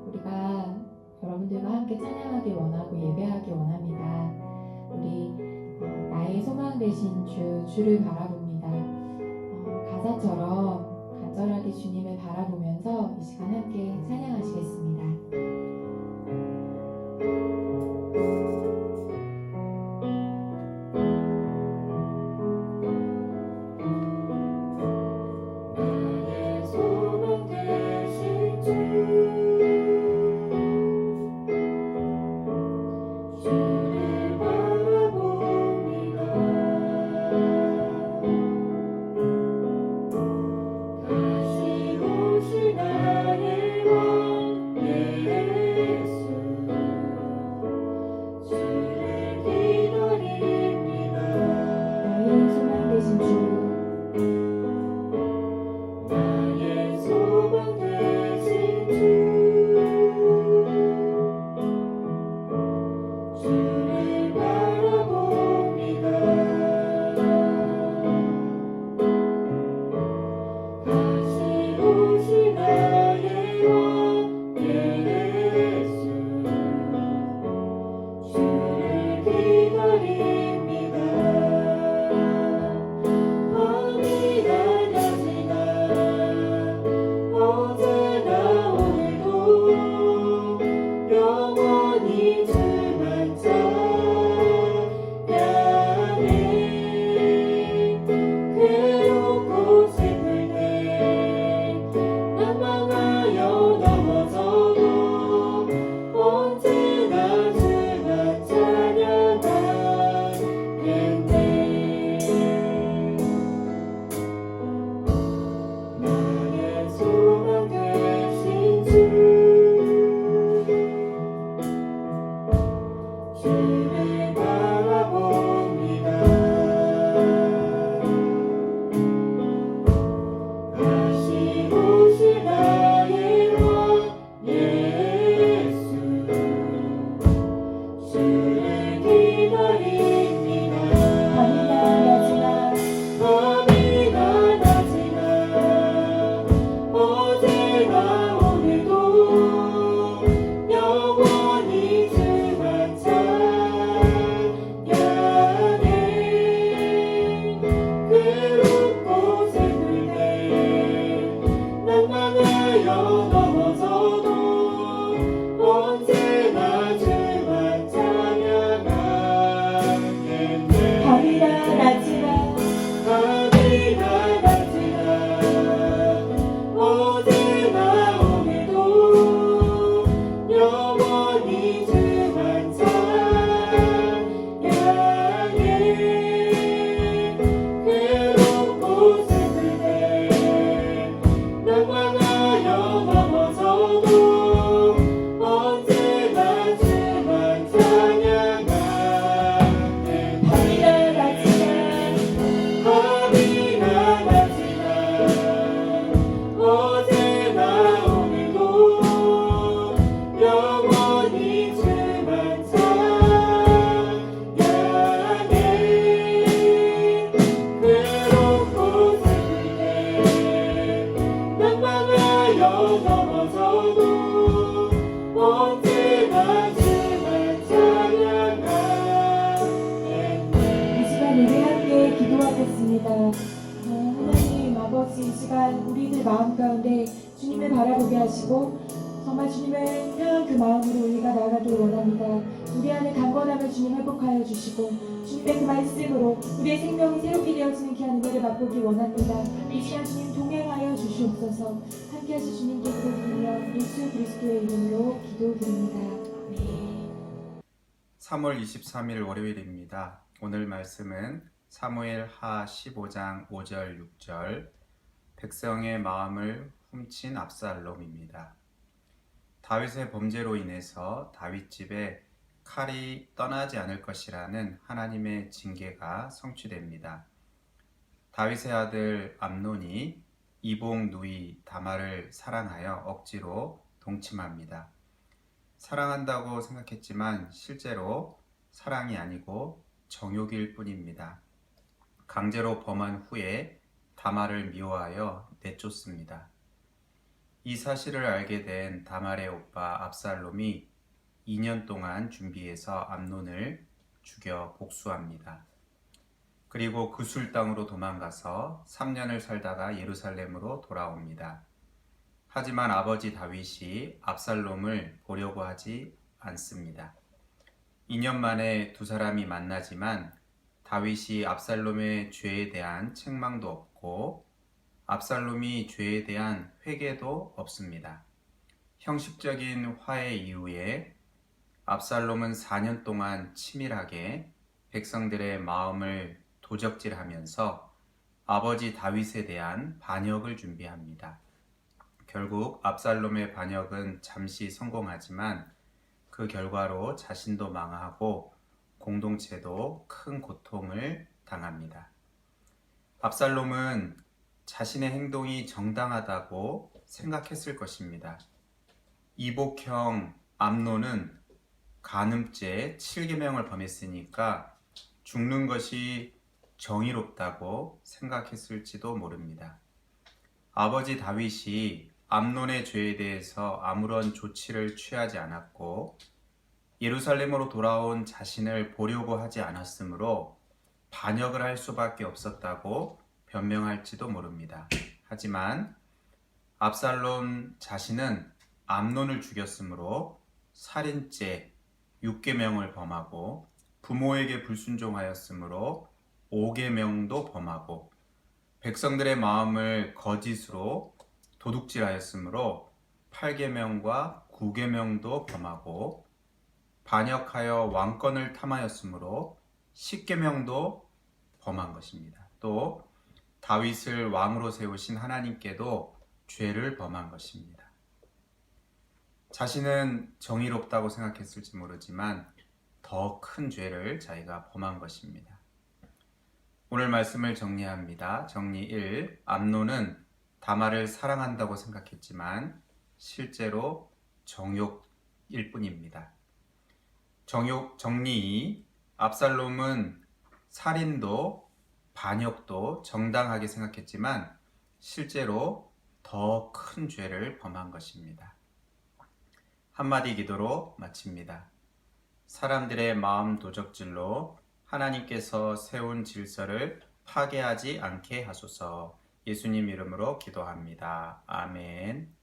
우리가 여러분들과 함께 찬양하길 원하고 예배하길 원합니다. 우리 나의 소망 되신 주를 바라봅니다. 가사처럼 간절하게 주님을 바라보면서 이 시간 함께 찬양하시겠습니다. 하나님 아버지, 이 시간 우리들 마음 가운데 주님을 바라보게 하시고 정말 주님을 향한 그 마음으로 우리가 나아가길 원합니다. 우리 안에 강건함을 주님 회복하여 주시고 주님의 그 말씀으로 우리의 생명이 새롭게 되어지는 귀한 은혜를 맛보기 원합니다. 이 시간 주님 동행하여 주시옵소서. 함께 하실 주님께 기도드리며 예수 그리스도의 이름으로 기도드립니다. 아멘. 3월 23일 월요일입니다. 오늘 말씀은 사무엘 하 15장 5절 6절 백성의 마음을 훔친 압살롬입니다. 다윗의 범죄로 인해서 다윗 집에 칼이 떠나지 않을 것이라는 하나님의 징계가 성취됩니다. 다윗의 아들 암논이 이복 누이 다말을 사랑하여 억지로 동침합니다. 사랑한다고 생각했지만 실제로 사랑이 아니고 정욕일 뿐입니다. 강제로 범한 후에 다말을 미워하여 내쫓습니다. 이 사실을 알게 된 다말의 오빠 압살롬이 2년 동안 준비해서 암논을 죽여 복수합니다. 그리고 구술 땅으로 도망가서 3년을 살다가 예루살렘으로 돌아옵니다. 하지만 아버지 다윗이 압살롬을 보려고 하지 않습니다. 2년 만에 두 사람이 만나지만 다윗이 압살롬의 죄에 대한 책망도 없고 압살롬이 죄에 대한 회개도 없습니다. 형식적인 화해 이후에 압살롬은 4년 동안 치밀하게 백성들의 마음을 도적질하면서 아버지 다윗에 대한 반역을 준비합니다. 결국 압살롬의 반역은 잠시 성공하지만 그 결과로 자신도 망하고 공동체도 큰 고통을 당합니다. 압살롬은 자신의 행동이 정당하다고 생각했을 것입니다. 이복형 암논은 간음죄 7계명을 범했으니까 죽는 것이 정의롭다고 생각했을지도 모릅니다. 아버지 다윗이 암논의 죄에 대해서 아무런 조치를 취하지 않았고 예루살렘으로 돌아온 자신을 보려고 하지 않았으므로 반역을 할 수밖에 없었다고 변명할지도 모릅니다. 하지만 압살롬 자신은 암논을 죽였으므로 살인죄 6계명을 범하고 부모에게 불순종하였으므로 5계명도 범하고 백성들의 마음을 거짓으로 도둑질하였으므로 8계명과 9계명도 범하고 반역하여 왕권을 탐하였으므로 10계명도 범한 것입니다. 또 다윗을 왕으로 세우신 하나님께도 죄를 범한 것입니다. 자신은 정의롭다고 생각했을지 모르지만 더 큰 죄를 자기가 범한 것입니다. 오늘 말씀을 정리합니다. 정리 1. 암논은 다말을 사랑한다고 생각했지만 실제로 정욕일 뿐입니다. 정리 2. 압살롬은 살인도 반역도 정당하게 생각했지만 실제로 더 큰 죄를 범한 것입니다. 한마디 기도로 마칩니다. 사람들의 마음 도적질로 하나님께서 세운 질서를 파괴하지 않게 하소서. 예수님 이름으로 기도합니다. 아멘.